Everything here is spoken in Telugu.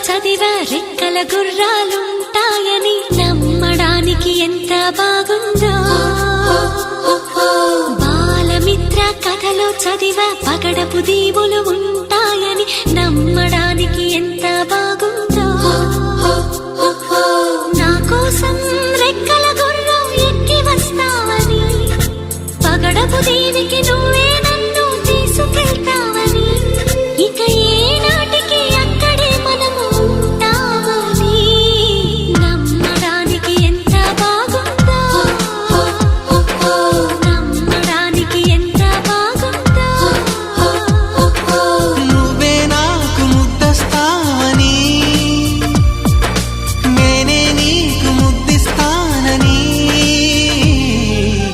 చదివా రెక్కల గుర్రాలుంటాయని నమ్మడానికి ఎంత బాగుందో. బాలమిత్ర కథలో చదివా పగడపు దీవులు ఉంటాయని నమ్మడానికి ఎంత బాగుందో. నా కోసం రెక్కల గుర్రం ఎక్కి వస్తావని పగడపు దీవికి నువ్వే